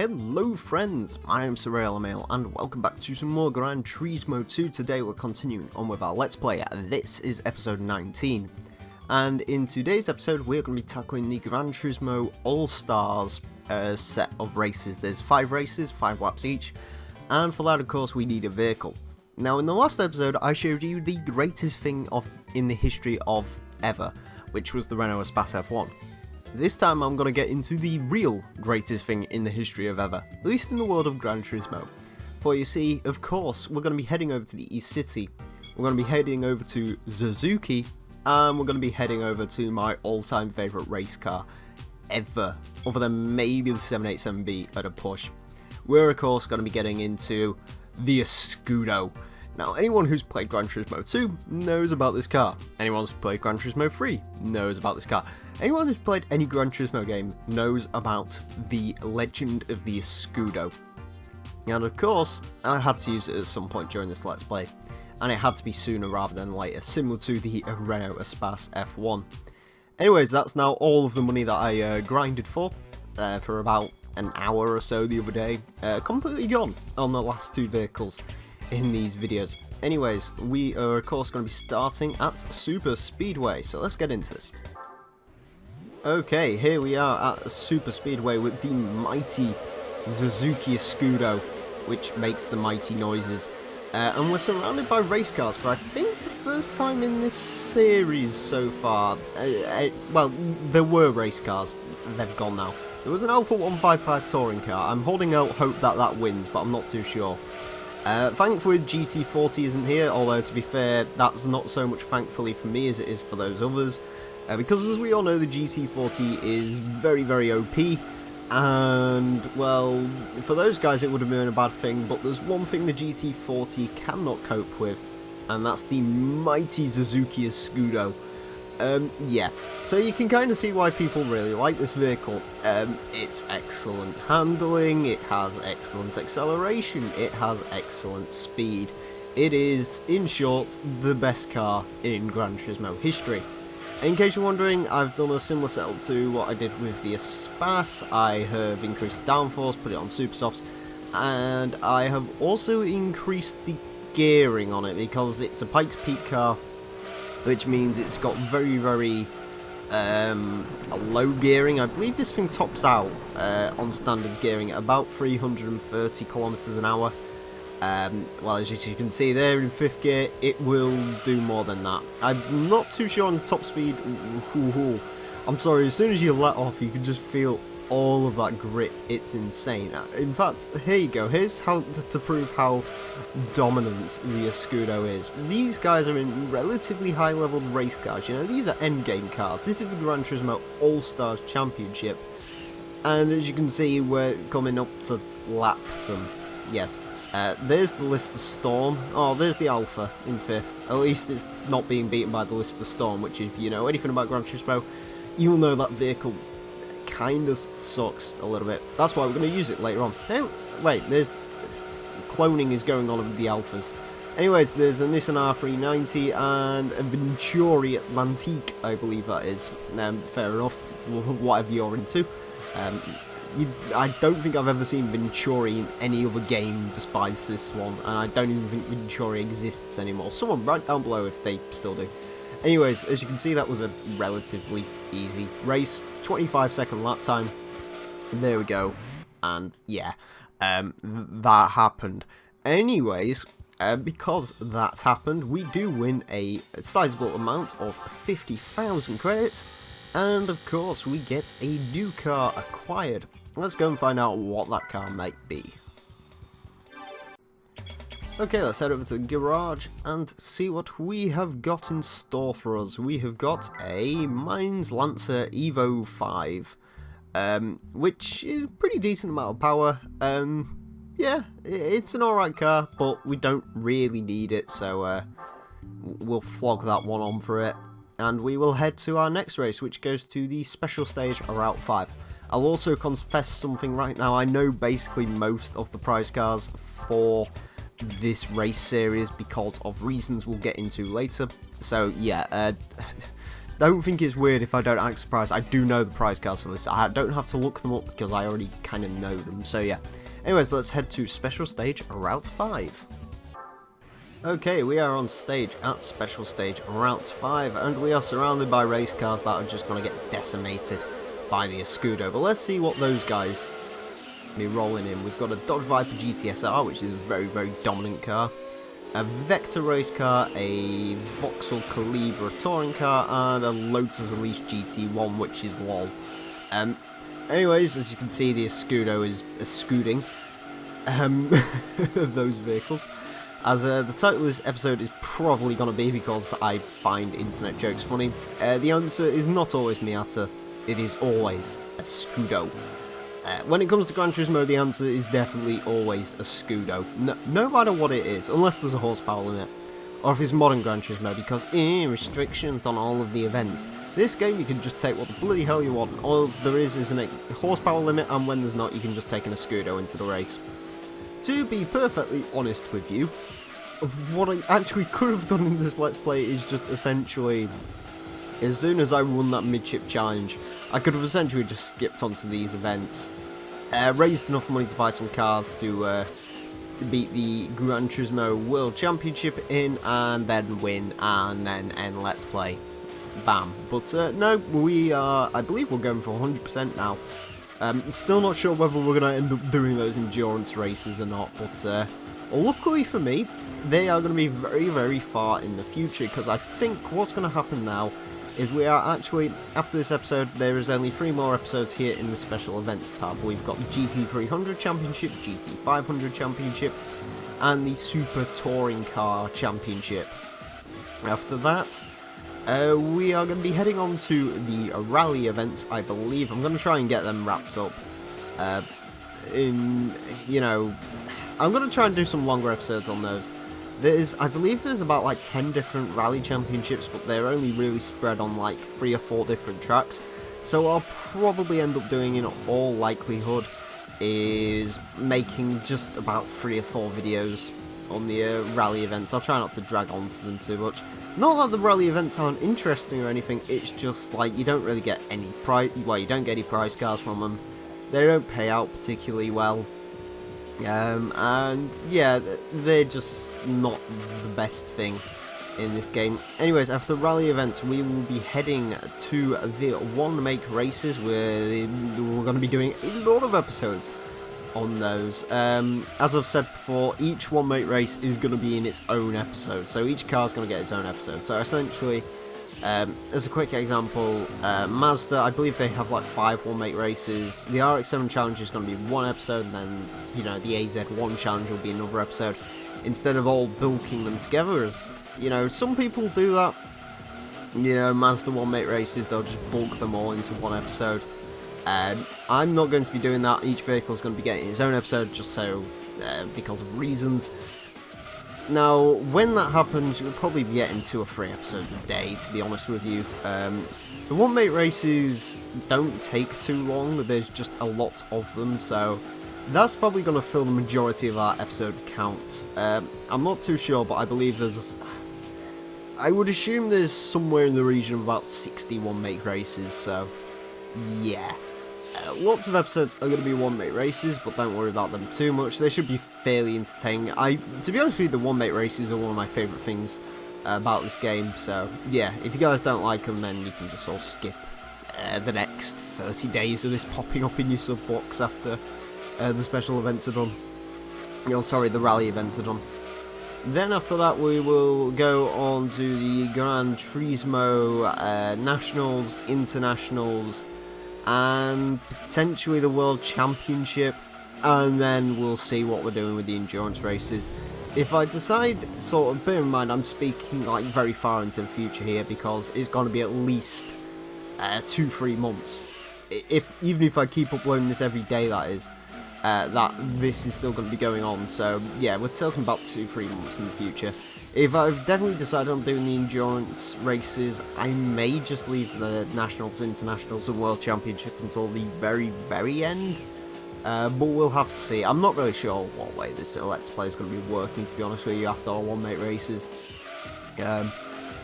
Hello friends, my name's Emile and welcome back to some more Gran Turismo 2. Today we're continuing on with our Let's Play. This is episode 19. And in today's episode we're going to be tackling the Gran Turismo All-Stars set of races. There's 5 races, 5 laps each, and for that of course we need a vehicle. Now in the last episode I showed you the greatest thing in the history of ever, which was the Renault Espace F1. This time I'm going to get into the real greatest thing in the history of ever, at least in the world of Gran Turismo. For you see, of course, we're going to be heading over to the East City, we're going to be heading over to Suzuki, and we're going to be heading over to my all-time favourite race car ever, other than maybe the 787B at a push. We're of course going to be getting into the Escudo. Now, anyone who's played Gran Turismo 2 knows about this car. Anyone who's played Gran Turismo 3 knows about this car. Anyone who's played any Gran Turismo game knows about the legend of the Escudo. And of course, I had to use it at some point during this Let's Play. And it had to be sooner rather than later, similar to the Renault Espace F1. Anyways, that's now all of the money that I grinded for about an hour or so the other day. Completely gone on the last 2 vehicles in these videos. Anyways, we are of course going to be starting at Super Speedway, so let's get into this. Okay, here we are at Super Speedway with the mighty Suzuki Escudo, which makes the mighty noises. And we're surrounded by race cars for I think the first time in this series so far. Well, there were race cars, they've gone now. There was an Alpha 155 touring car. I'm holding out hope that that wins, but I'm not too sure. Thankfully GT40 isn't here, although to be fair, that's not so much thankfully for me as it is for those others. Because as we all know, the GT40 is very, very OP, and, well, for those guys it would have been a bad thing, but there's one thing the GT40 cannot cope with, and that's the mighty Suzuki Escudo. Yeah, so you can kind of see why people really like this vehicle. It's excellent handling, it has excellent acceleration, it has excellent speed. It is, in short, the best car in Gran Turismo history. In case you're wondering, I've done a similar setup to what I did with the Espace. I have increased downforce, put it on super softs, and I have also increased the gearing on it because it's a Pikes Peak car, which means it's got very, very low gearing. I believe this thing tops out on standard gearing at about 330 kilometers an hour. Well, as you can see there in 5th gear, it will do more than that. I'm not too sure on the top speed. I'm sorry, as soon as you let off, you can just feel all of that grip. It's insane. In fact, here you go. Here's how to prove how dominant the Escudo is. These guys are in relatively high-level race cars. You know, these are endgame cars. This is the Gran Turismo All-Stars Championship. And as you can see, we're coming up to lap them. Yes. There's the Lister Storm. Oh, there's the Alpha in 5th. At least it's not being beaten by the Lister Storm, which if you know anything about Gran Turismo, you'll know that vehicle kind of sucks a little bit. That's why we're going to use it later on. Now, wait, there's cloning is going on with the Alphas. Anyways, there's a Nissan R390 and a Venturi Atlantique, I believe that is. Fair enough, whatever you're into. I don't think I've ever seen Venturi in any other game despite this one, and I don't even think Venturi exists anymore. Someone write down below if they still do. Anyways, as you can see, that was a relatively easy race. 25-second lap time. There we go. And yeah, that happened. Anyways, because that's happened, we do win a sizable amount of 50,000 credits. And of course, we get a new car acquired. Let's go and find out what that car might be. Okay, let's head over to the garage and see what we have got in store for us. We have got a Mainz Lancer Evo 5, which is a pretty decent amount of power. Yeah, it's an alright car, but we don't really need it, so we'll flog that one on for it. And we will head to our next race, which goes to the special stage Route 5. I'll also confess something right now. I know basically most of the prize cars for this race series because of reasons we'll get into later. So yeah, don't think it's weird if I don't ask the price. I do know the price cards for this. I don't have to look them up because I already kind of know them. So yeah. Anyways, let's head to Special Stage Route 5. Okay, we are on stage at Special Stage Route 5, and we are surrounded by race cars that are just going to get decimated by the Escudo. But let's see what those guys be rolling in. We've got a Dodge Viper GTSR, which is a very, very dominant car. A Vector race car, a Vauxhall Calibra touring car, and a Lotus Elise GT1, which is lol. Anyways, as you can see, the Escudo is scooting those vehicles. As the title of this episode is probably going to be because I find internet jokes funny, the answer is not always Miata, it is always Escudo. When it comes to Gran Turismo, the answer is definitely always Escudo, no matter what it is, unless there's a horsepower limit, or if it's modern Gran Turismo, because restrictions on all of the events. This game you can just take what the bloody hell you want, all there is a horsepower limit, and when there's not, you can just take an Escudo into the race. To be perfectly honest with you, what I actually could have done in this Let's Play is just essentially, as soon as I won that midship challenge, I could have essentially just skipped onto these events, raised enough money to buy some cars to beat the Gran Turismo World Championship in, and then win, and then end Let's Play. Bam. But no, we are, I believe we're going for 100% now. Still not sure whether we're going to end up doing those endurance races or not, but luckily for me, they are going to be very, very far in the future, because I think what's going to happen now is we are actually, after this episode, there is only 3 more episodes here in the special events tab. We've got the GT300 Championship, GT500 Championship, and the Super Touring Car Championship. After that, we are going to be heading on to the rally events, I believe. I'm going to try and get them wrapped up I'm going to try and do some longer episodes on those. I believe there's about like 10 different rally championships, but they're only really spread on like 3 or 4 different tracks. So I'll probably end up doing, in all likelihood, is making just about 3 or 4 videos on the rally events. I'll try not to drag on to them too much. Not that the rally events aren't interesting or anything, it's just like you don't really get any you don't get any prize cars from them. They don't pay out particularly well. And yeah, they're just not the best thing in this game. Anyways, after rally events, we will be heading to the one make races, where we're going to be doing a lot of episodes on those. As I've said before, each one make race is going to be in its own episode, so each car is going to get its own episode. So essentially, as a quick example, Mazda, I believe they have like 5 one-make races. The RX-7 Challenge is going to be 1 episode, and then, the AZ-1 Challenge will be another episode, instead of all bulking them together, as, some people do that. Mazda one-make races, they'll just bulk them all into 1 episode. I'm not going to be doing that. Each vehicle is going to be getting its own episode, just so, because of reasons. Now, when that happens, you'll probably be getting 2 or 3 episodes a day, to be honest with you. The one-make races don't take too long, there's just a lot of them, so that's probably going to fill the majority of our episode count. I'm not too sure, but I believe I would assume there's somewhere in the region of about 60 one-make races, so yeah. Lots of episodes are going to be one-make races, but don't worry about them too much. They should be fairly entertaining. To be honest with you, the one-make races are one of my favourite things about this game. So yeah, if you guys don't like them, then you can just sort of skip the next 30 days of this popping up in your sub box after the special events are done. The rally events are done. Then after that, we will go on to the Gran Turismo Nationals, Internationals, and potentially the World Championship, and then we'll see what we're doing with the endurance races. If I decide, bear in mind I'm speaking like very far into the future here, because it's going to be at least 2-3 months, even if I keep uploading this every day, that is, that this is still going to be going on. So yeah, we're talking about 2-3 months in the future. If I've definitely decided on doing the endurance races, I may just leave the Nationals, Internationals and World Championship until the very, very end. But we'll have to see. I'm not really sure what way this Let's Play is going to be working, to be honest with you, after all one-make races.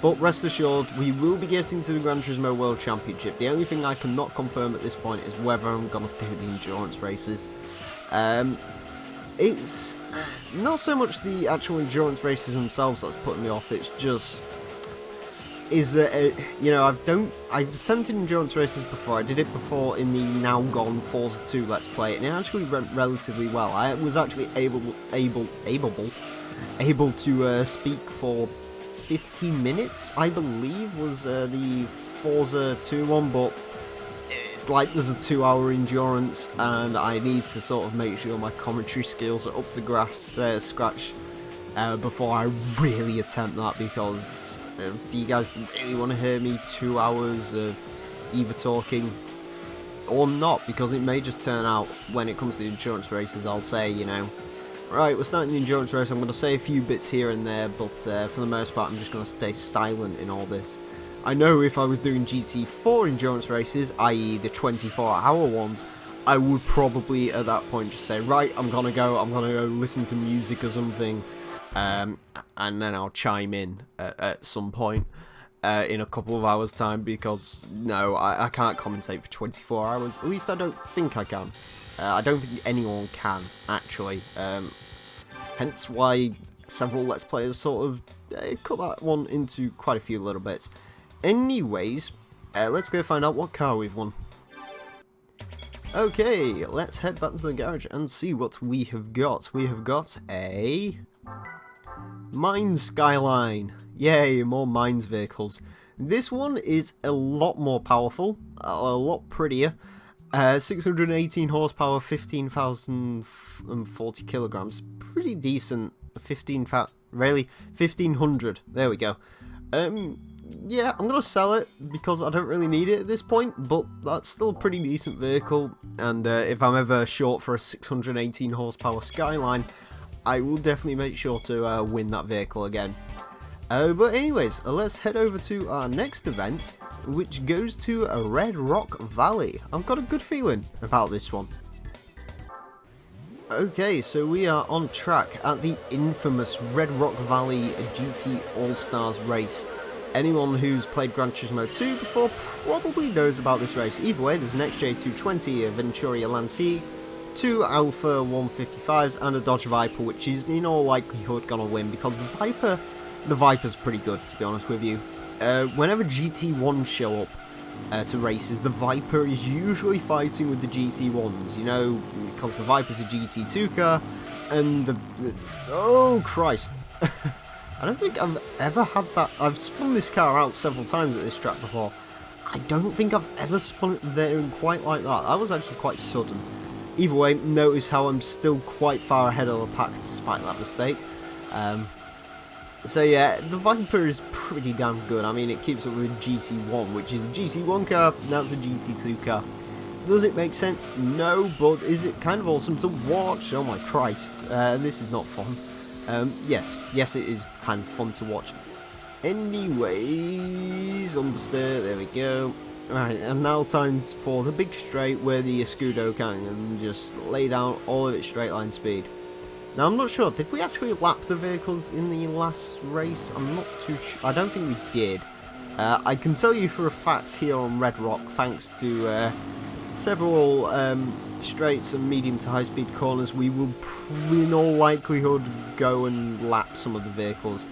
But rest assured, we will be getting to the Gran Turismo World Championship. The only thing I cannot confirm at this point is whether I'm going to do the endurance races. It's not so much the actual endurance races themselves that's putting me off, it's just... is that, you know, I've attempted endurance races before. I did it before in the now gone Forza 2 Let's Play, and it actually went relatively well. I was actually able to speak for 15 minutes, I believe, was the Forza 2 one, but it's like there's a 2-hour endurance, and I need to sort of make sure my commentary skills are up to scratch before I really attempt that, because do you guys really want to hear me 2 hours of either talking or not? Because it may just turn out, when it comes to the endurance races, I'll say, you know, right, we're starting the endurance race, I'm going to say a few bits here and there, but for the most part I'm just going to stay silent in all this. I know if I was doing GT4 endurance races, i.e. the 24-hour ones, I would probably at that point just say, right, I'm going to go listen to music or something, and then I'll chime in at some point in a couple of hours time, because no, I can't commentate for 24 hours, at least I don't think I can. I don't think anyone can, actually. Hence why several Let's Players sort of cut that one into quite a few little bits. Anyways, let's go find out what car we've won. Okay, let's head back to the garage and see what we have got. We have got a Mines Skyline. Yay, more Mines vehicles. This one is a lot more powerful, a lot prettier. 618 horsepower, 15,040 kilograms. Pretty decent. 1500. There we go. Yeah, I'm gonna sell it because I don't really need it at this point, but that's still a pretty decent vehicle. And if I'm ever short for a 618 horsepower Skyline, I will definitely make sure to win that vehicle again. But anyways, let's head over to our next event, which goes to a Red Rock Valley. I've got a good feeling about this one. Okay, so we are on track at the infamous Red Rock Valley GT All-Stars race. Anyone who's played Gran Turismo 2 before probably knows about this race. Either way, there's an XJ220, a Venturi Elanti, 2 Alpha 155s, and a Dodge Viper, which is in all likelihood gonna win, because the Viper's pretty good, to be honest with you. Whenever GT1s show up to races, the Viper is usually fighting with the GT1s, you know, because the Viper's a GT2 car, and oh Christ. I don't think I've ever had that. I've spun this car out several times at this track before. I don't think I've ever spun it there in quite like that. That was actually quite sudden. Either way, notice how I'm still quite far ahead of the pack despite that mistake. So yeah, the Viper is pretty damn good. I mean, it keeps up with GT1, which is a GT1 car, that's a GT2 car. Does it make sense? No, but is it kind of awesome to watch? Oh my Christ, this is not fun. Yes, it is kind of fun to watch. Anyways, understeer, there we go. Right, and now time for the big straight where the Escudo can just lay down all of its straight line speed. Now, I'm not sure, did we actually lap the vehicles in the last race? I'm not too sure. I don't think we did. I can tell you for a fact here on Red Rock, thanks to several straights and medium to high speed corners, we will in all likelihood go and lap some of the vehicles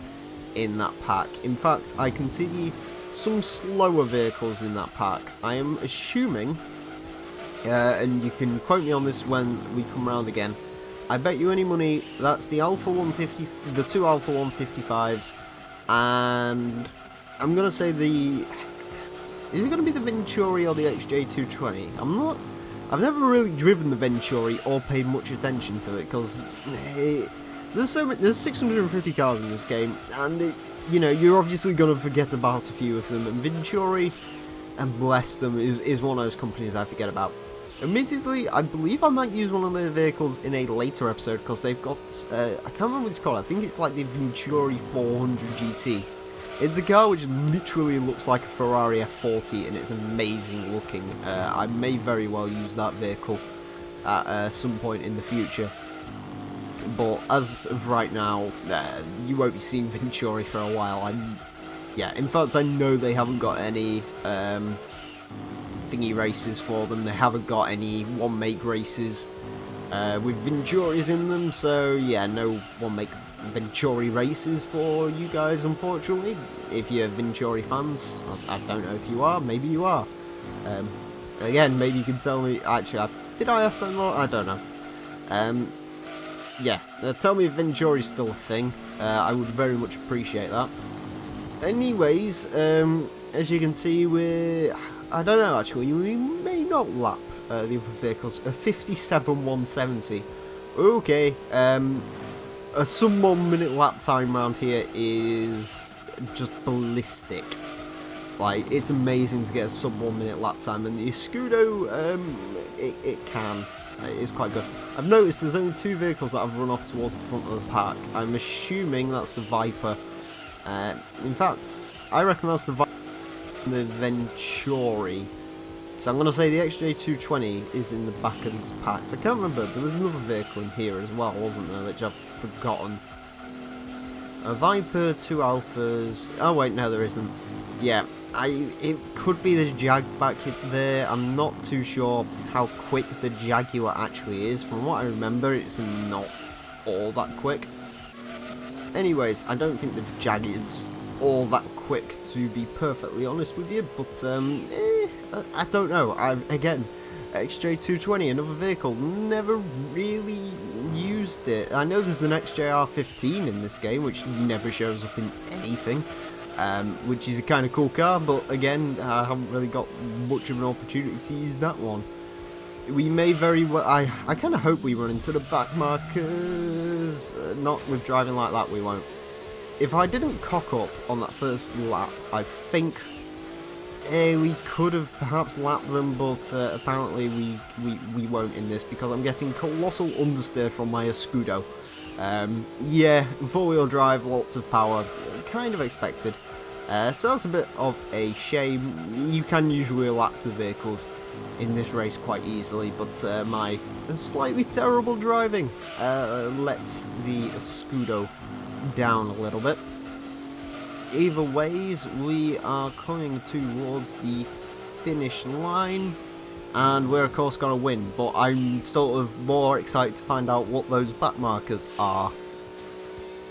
in that pack. In fact, I can see some slower vehicles in that pack. I am assuming, and you can quote me on this when we come round again, I bet you any money that's the Alpha 150, the 2 Alpha 155s, and I'm gonna say is it gonna be the Venturi or the XJ220? I've never really driven the Venturi or paid much attention to it, because there's 650 cars in this game, and you know, you're obviously gonna forget about a few of them, and Venturi, and bless them, is one of those companies I forget about. Admittedly, I believe I might use one of their vehicles in a later episode, because they've got, I can't remember what it's called, I think it's like the Venturi 400 GT. It's a car which literally looks like a Ferrari F40, and it's amazing looking. I may very well use that vehicle at some point in the future. But as of right now, you won't be seeing Venturi for a while. Yeah, in fact, I know they haven't got any thingy races for them. They haven't got any one-make races with Venturis in them, so yeah, no one-make Venturi races for you guys, unfortunately. If you're Venturi fans, I don't know if you are, maybe you are. Again, maybe you can tell me, actually, did I ask that more? I don't know. Yeah, tell me if Venturi's still a thing. I would very much appreciate that. Anyways, as you can see, I don't know actually, we may not lap the other vehicles. A 57,170. Okay, a sub 1 minute lap time around here is just ballistic. Like, it's amazing to get a sub 1 minute lap time, and the Escudo, it can. It is quite good. I've noticed there's only 2 vehicles that have run off towards the front of the pack. I'm assuming that's the Viper. In fact, I reckon that's the Viper and the Venturi. So I'm going to say the XJ220 is in the back of this pack. I can't remember, there was another vehicle in here as well, wasn't there, which I've forgotten. A Viper, 2 Alphas. Oh wait, no there isn't. Yeah, it could be the Jag back there. I'm not too sure how quick the Jaguar actually is. From what I remember, it's not all that quick. Anyways, I don't think the Jag is all that quick, to be perfectly honest with you, but I don't know. Again, XJ220, another vehicle, never really used it. I know there's the next JR15 in this game, which never shows up in anything, which is a kind of cool car, but again, I haven't really got much of an opportunity to use that one. We may very well, I kind of hope we run into the back markers, not with driving like that we won't. If I didn't cock up on that first lap, I think we could have perhaps lapped them, but apparently we won't in this, because I'm getting colossal understeer from my Escudo. Yeah, 4-wheel drive, lots of power, kind of expected. So that's a bit of a shame. You can usually lap the vehicles in this race quite easily, but my slightly terrible driving let the Escudo down a little bit. Either ways, we are coming towards the finish line, and we're of course going to win, but I'm sort of more excited to find out what those back markers are.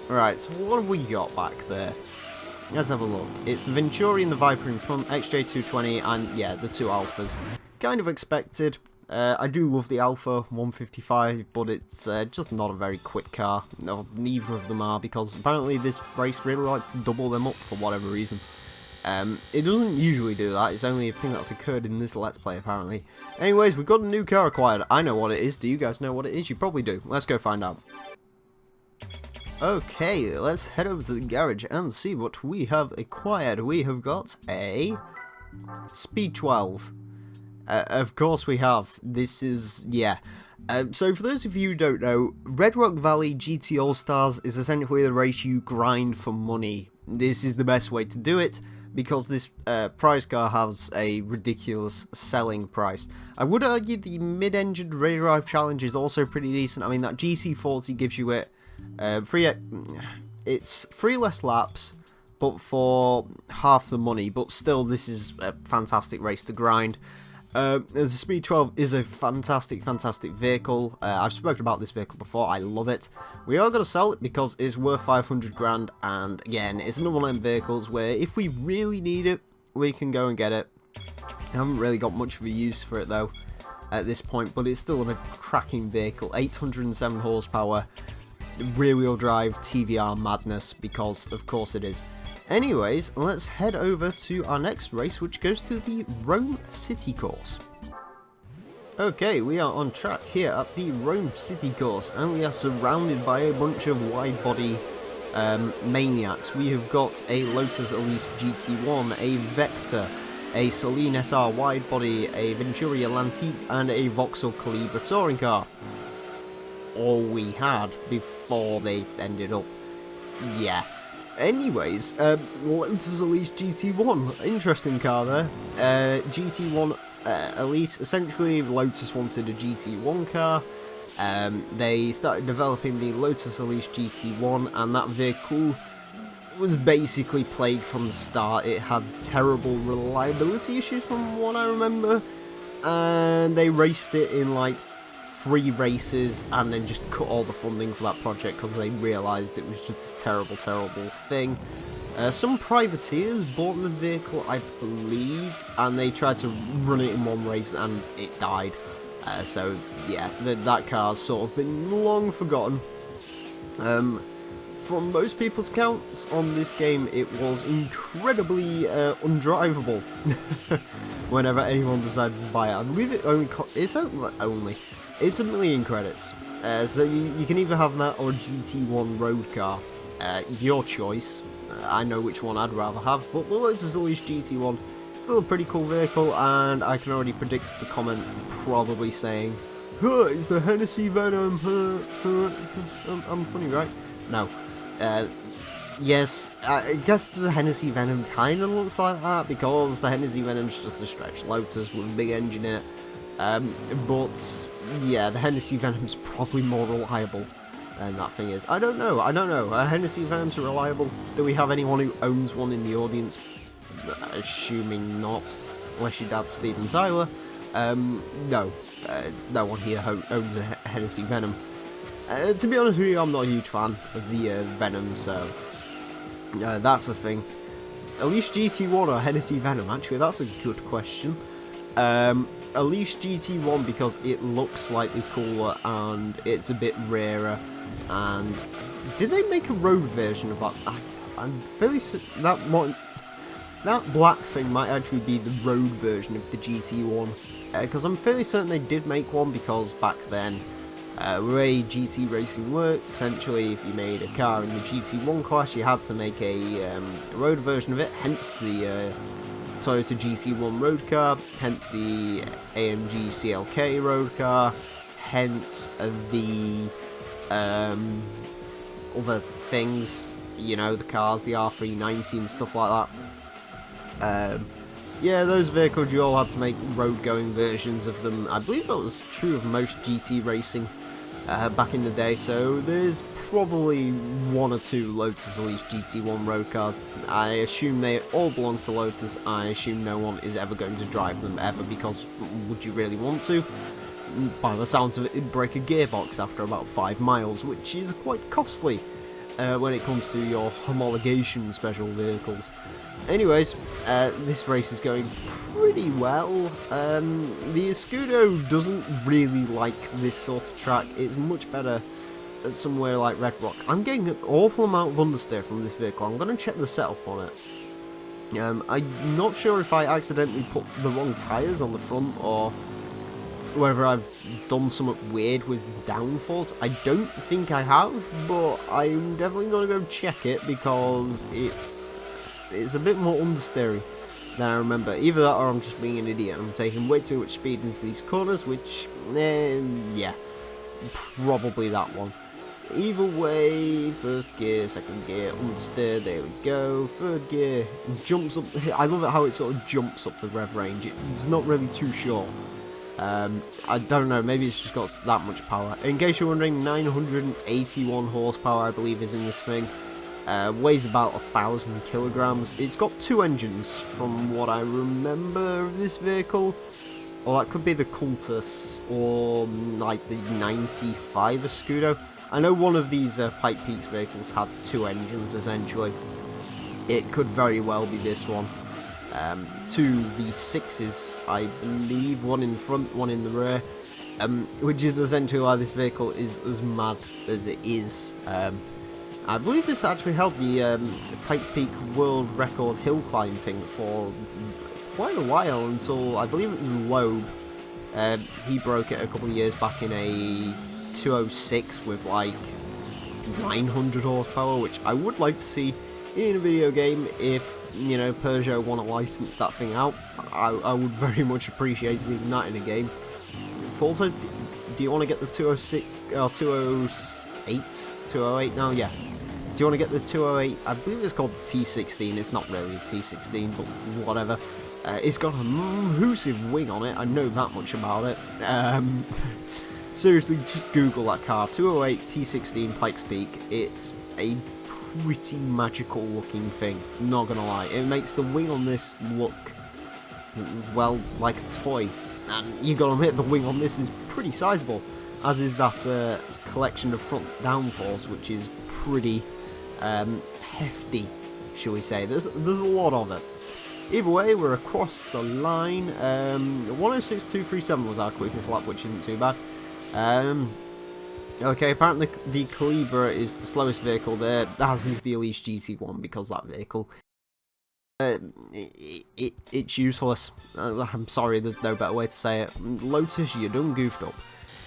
Right, so what have we got back there? Let's have a look. It's the Venturi and the Viper in front, XJ220, and yeah, the 2 Alphas. Kind of expected. I do love the Alpha 155, but it's just not a very quick car. No, neither of them are, because apparently this race really likes to double them up for whatever reason. It doesn't usually do that, it's only a thing that's occurred in this Let's Play apparently. Anyways, we've got a new car acquired. I know what it is. Do you guys know what it is? You probably do. Let's go find out. Okay, let's head over to the garage and see what we have acquired. We have got a Speed 12. Of course we have. This is, yeah. So for those of you who don't know, Red Rock Valley GT All-Stars is essentially the race you grind for money. This is the best way to do it, because this prize car has a ridiculous selling price. I would argue the mid-engined rear drive challenge is also pretty decent. I mean, that GT40 gives you it it's 3 less laps, but for half the money. But still, this is a fantastic race to grind. The Speed 12 is a fantastic vehicle. I've spoken about this vehicle before. I love it. We are going to sell it because it's worth 500 grand, and again, it's another one of them vehicles where if we really need it, we can go and get it. I haven't really got much of a use for it though at this point, but it's still a cracking vehicle. 807 horsepower, rear-wheel drive, TVR madness, because of course it is. Anyways, let's head over to our next race, which goes to the Rome City course. Okay, we are on track here at the Rome City course, and we are surrounded by a bunch of wide-body maniacs. We have got a Lotus Elise GT1, a Vector, a Celine SR wide-body, a Venturi Atlantique, and a Vauxhall Calibra touring car. All we had before they ended up, yeah. Anyways, Lotus Elise GT1, interesting car there. GT1 Elise, essentially Lotus wanted a GT1 car. They started developing the Lotus Elise GT1, and that vehicle was basically plagued from the start. It had terrible reliability issues from what I remember, and they raced it in like 3 races and then just cut all the funding for that project because they realised it was just a terrible thing. Some privateers bought the vehicle, I believe, and they tried to run it in 1 race and it died. So yeah, that car's sort of been long forgotten. From most people's accounts on this game, it was incredibly undrivable whenever anyone decided to buy it. I believe it only it's $1 million credits. So you can either have that or a GT1 road car. Your choice. I know which one I'd rather have, but the Lotus Elise GT1 is still a pretty cool vehicle, and I can already predict the comment probably saying, "Huh, it's the Hennessy Venom, I'm funny, right?" No. Yes, I guess the Hennessy Venom kind of looks like that, because the Hennessy Venom's just a stretched Lotus with a big engine in it. But yeah, the Hennessy Venom's probably more reliable than that thing is. I don't know. Hennessy Venom's reliable. Do we have anyone who owns one in the audience? Assuming not, unless your dad's Steven Tyler. No. No one here owns a Hennessy Venom. To be honest with you, I'm not a huge fan of the Venom, so that's the thing. Elise GT1 or Hennessy Venom? Actually, that's a good question. Elise GT1 because it looks slightly cooler and it's a bit rarer. And did they make a road version of that? I'm fairly that black thing might actually be the road version of the GT1, because I'm fairly certain they did make one, because back then, the way GT racing worked, essentially if you made a car in the GT1 class, you had to make a road version of it, hence the Toyota GT1 road car, hence the AMG CLK road car, hence the other things, you know, the cars, the R390 and stuff like that. Yeah, those vehicles, you all had to make road-going versions of them. I believe that was true of most GT racing back in the day, so there's probably 1 or 2 Lotus Elise GT1 road cars. I assume they all belong to Lotus. I assume no one is ever going to drive them ever, because would you really want to? By the sounds of it, it'd break a gearbox after about 5 miles, which is quite costly when it comes to your homologation special vehicles. Anyways, this race is going pretty well. The Escudo doesn't really like this sort of track. It's much better at somewhere like Red Rock. I'm getting an awful amount of understeer from this vehicle. I'm going to check the setup on it. I'm not sure if I accidentally put the wrong tyres on the front, or whether I've done something weird with downforce. I don't think I have, but I'm definitely going to go check it, because it's a bit more understeery than I remember. Either that or I'm just being an idiot and I'm taking way too much speed into these corners, which, yeah, probably that one. Either way, first gear, second gear, understeer, there we go. Third gear, jumps up. I love it how it sort of jumps up the rev range. It's not really too short. I don't know, maybe it's just got that much power. In case you're wondering, 981 horsepower I believe is in this thing. Weighs about 1,000 kilograms. It's got 2 engines from what I remember of this vehicle. Or that could be the Cultus, or like the 95 Escudo. I know one of these Pike Peaks vehicles had 2 engines essentially. It could very well be this one. 2 V6s, I believe, one in the front, one in the rear, which is essentially why this vehicle is as mad as it is. I believe this actually held the Pikes Peak World Record hill climb thing for quite a while, until I believe it was Loeb. He broke it a couple of years back in a 206 with like 900 horsepower, which I would like to see in a video game. If, you know, Peugeot want to license that thing out, I would very much appreciate seeing that in a game. Also, do you want to get the 206 or 208 now? Yeah. Do you want to get the 208? I believe it's called the T16. It's not really a T16, but whatever. It's got a massive wing on it. I know that much about it. Seriously, just Google that car. 208 T16 Pikes Peak. It's a pretty magical looking thing, not gonna lie. It makes the wing on this look, well, like a toy. And you gotta admit, the wing on this is pretty sizable, as is that collection of front downforce, which is pretty hefty, shall we say. There's a lot of it. Either way, we're across the line. 106.237 was our quickest lap, which isn't too bad. Okay, apparently the Calibra is the slowest vehicle there, as is the Elise GT1, because that vehicle, it's useless. I'm sorry, there's no better way to say it. Lotus, you done goofed up.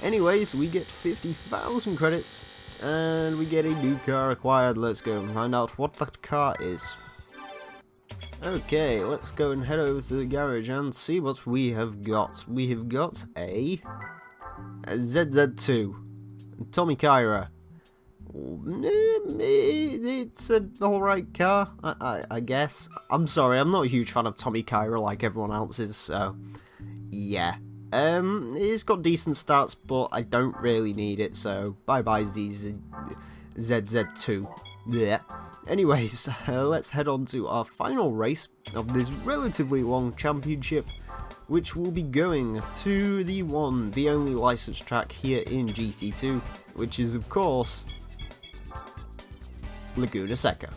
Anyways, we get 50,000 credits, and we get a new car acquired. Let's go and find out what that car is. Okay, let's go and head over to the garage and see what we have got. We have got a ZZ2. Tommy Kyra. It's an alright car, I guess. I'm sorry, I'm not a huge fan of Tommy Kyra like everyone else is, so yeah. It's got decent stats, but I don't really need it, so bye-bye ZZ2. Yeah. Anyways, let's head on to our final race of this relatively long championship, which will be going to the only licensed track here in GT2, which is, of course, Laguna Seca.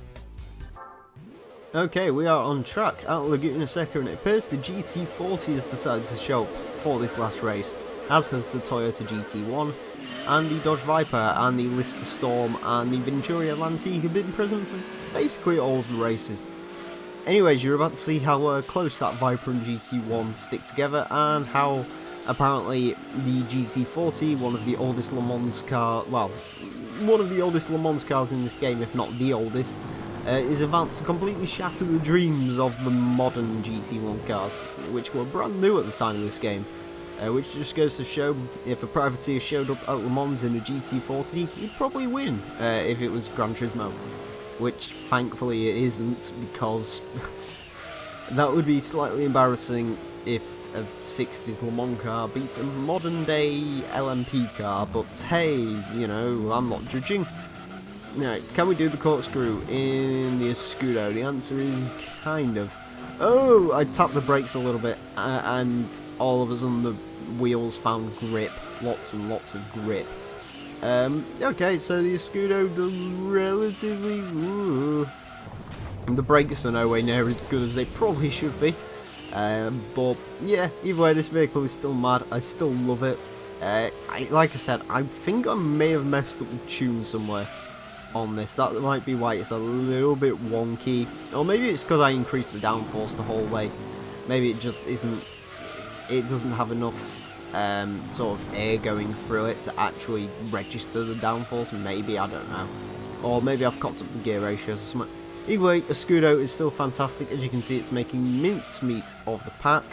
Okay, we are on track at Laguna Seca, and it appears the GT40 has decided to show up for this last race, as has the Toyota GT1, and the Dodge Viper, and the Lister Storm, and the Venturi Atlantique have been present for basically all of the races. Anyways, you're about to see how close that Viper and GT1 stick together, and how apparently the GT40, one of the oldest Le Mans cars in this game, if not the oldest, is about to completely shatter the dreams of the modern GT1 cars, which were brand new at the time of this game. Which just goes to show, if a privateer showed up at Le Mans in a GT40, he'd probably win if it was Gran Turismo. Which, thankfully, it isn't, because that would be slightly embarrassing if a 60s Le Mans car beat a modern-day LMP car, but hey, you know, I'm not judging. Right, can we do the corkscrew in the Escudo? The answer is kind of. Oh, I tapped the brakes a little bit, and all of a sudden the wheels found grip, lots and lots of grip. Okay, so the Escudo does relatively. Ooh. The brakes are nowhere near as good as they probably should be. But yeah, either way, this vehicle is still mad. I still love it. Like I said, I think I may have messed up the tune somewhere on this. That might be why it's a little bit wonky. Or maybe it's because I increased the downforce the whole way. Maybe it just isn't. It doesn't have enough sort of air going through it to actually register the downforce. Maybe, I don't know. Or maybe I've cocked up the gear ratios or something. Either way, Escudo is still fantastic. As you can see, it's making mincemeat of the pack.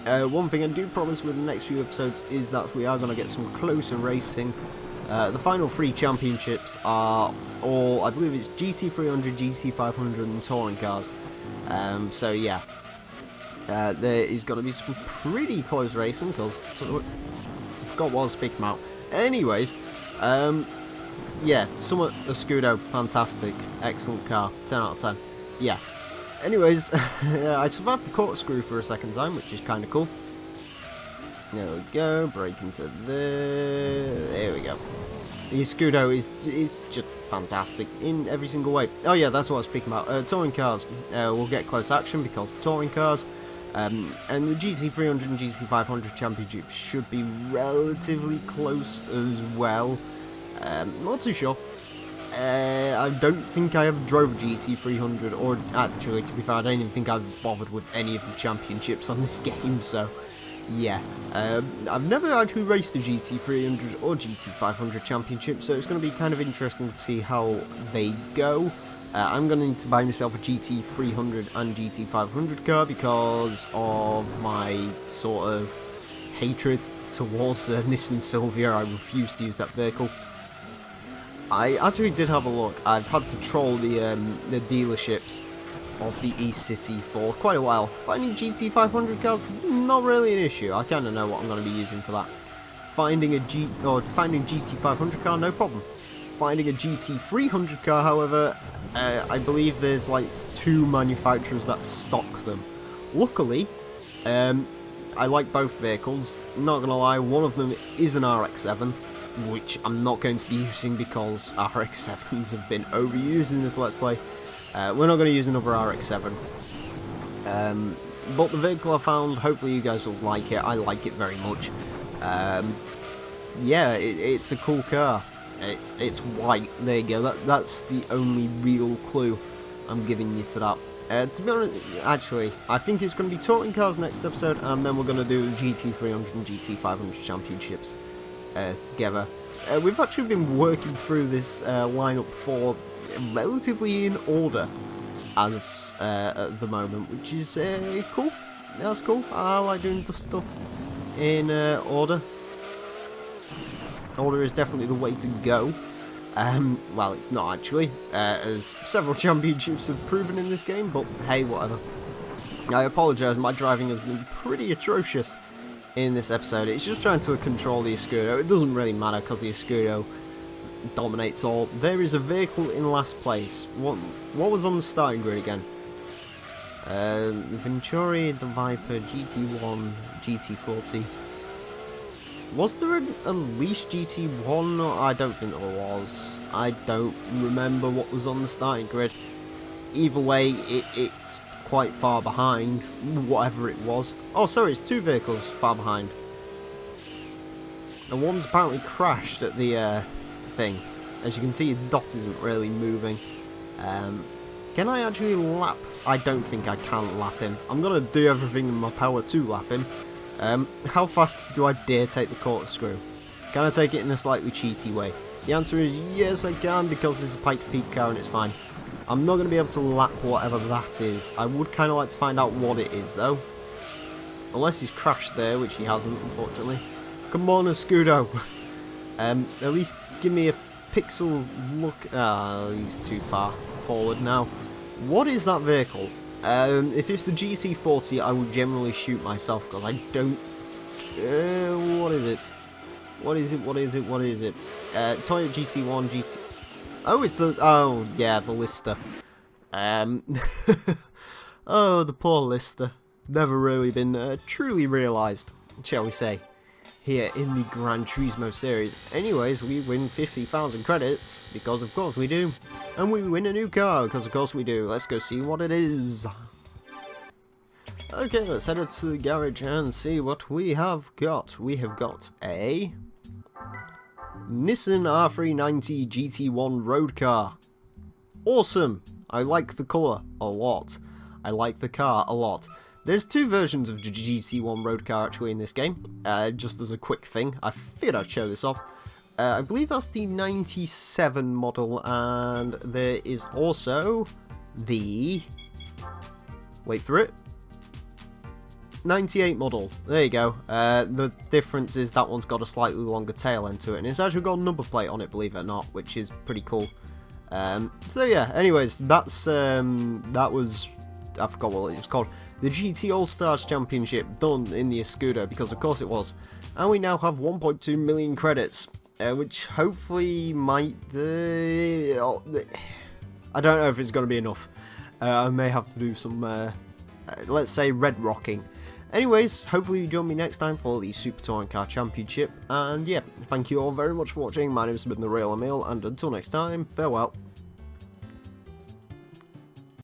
One thing I do promise with the next few episodes is that we are going to get some closer racing. The final 3 championships are all, I believe it's GT300, GT500 and touring cars. So yeah. There is going to be some pretty close racing, because I forgot what I was speaking about. Anyways, yeah, Summit Escudo, fantastic, excellent car, 10 out of 10. Yeah. Anyways, I survived the corkscrew for a second time, which is kind of cool. There we go, brake into there we go. The Escudo is just fantastic in every single way. Oh yeah, that's what I was speaking about. Touring cars, we'll get close action because touring cars. And the GT300 and GT500 championships should be relatively close as well. Not too sure. I don't think I ever drove a GT300, or actually, to be fair, I don't even think I've bothered with any of the championships on this game, so yeah. I've never actually raced a GT300 or GT500 championship, so it's going to be kind of interesting to see how they go. I'm going to need to buy myself a GT300 and GT500 car because of my sort of hatred towards the Nissan Silvia. I refuse to use that vehicle. I actually did have a look. I've had to troll the dealerships of the East City for quite a while. Finding GT500 cars, not really an issue. I kind of know what I'm going to be using for that. Finding GT500 car, no problem. Finding a GT300 car, however, I believe there's like 2 manufacturers that stock them. Luckily, I like both vehicles. Not gonna lie, one of them is an RX-7, which I'm not going to be using because RX-7s have been overused in this Let's Play. We're not going to use another RX-7. But the vehicle I found, hopefully you guys will like it. I like it very much. Yeah, it's a cool car. It's white. There you go. That's the only real clue I'm giving you to that. To be honest, actually, I think it's going to be touring cars next episode, and then we're going to do the GT300 and GT500 championships together. We've actually been working through this lineup for relatively in order as at the moment, which is cool. That's cool. I like doing stuff in order. Order is definitely the way to go. Well, it's not actually, as several championships have proven in this game, but hey, whatever. I apologise, my driving has been pretty atrocious in this episode. It's just trying to control the Escudo. It doesn't really matter because the Escudo dominates all. There is a vehicle in last place. What was on the starting grid again? The Venturi, the Viper, GT1, GT40. Was there an Unleashed GT1? I don't think there was. I don't remember what was on the starting grid. Either way, it's quite far behind, whatever it was. Oh, sorry, it's 2 vehicles far behind. And one's apparently crashed at the thing. As you can see, the dot isn't really moving. Can I actually lap? I don't think I can lap him. I'm going to do everything in my power to lap him. How fast do I dare take the corkscrew? Can I take it in a slightly cheaty way? The answer is yes, I can, because it's a Pike Peak car and it's fine. I'm not going to be able to lap whatever that is. I would kind of like to find out what it is, though. Unless he's crashed there, which he hasn't, unfortunately. Come on, Escudo. At least give me a pixel's look. Ah, he's too far forward now. What is that vehicle? If it's the GC40, I would generally shoot myself because I don't. What is it? What is it? What is it? What is it? Toyota GT1, GT. Oh, it's the. Oh, yeah, the Lister. Oh, the poor Lister. Never really been truly realised, shall we say, here in the Gran Turismo series. Anyways, we win 50,000 credits, because of course we do. And we win a new car, because of course we do. Let's go see what it is. Okay, let's head up to the garage and see what we have got. We have got a Nissan R390 GT1 road car. Awesome! I like the colour a lot. I like the car a lot. There's 2 versions of the GT1 road car actually in this game. Just as a quick thing, I figured I'd show this off. I believe that's the 97 model, and there is also the... wait for it. 98 model. There you go. The difference is that one's got a slightly longer tail end to it, and it's actually got a number plate on it, believe it or not, which is pretty cool. So yeah, anyways, that's that was... I forgot what it was called. The GT All-Stars Championship done in the Escudo, because of course it was. And we now have 1.2 million credits, which hopefully might... I don't know if it's going to be enough. I may have to do some, let's say, red rocking. Anyways, hopefully you join me next time for the Super Touring Car Championship. And yeah, thank you all very much for watching. My name has been the Real Emile, and until next time, farewell.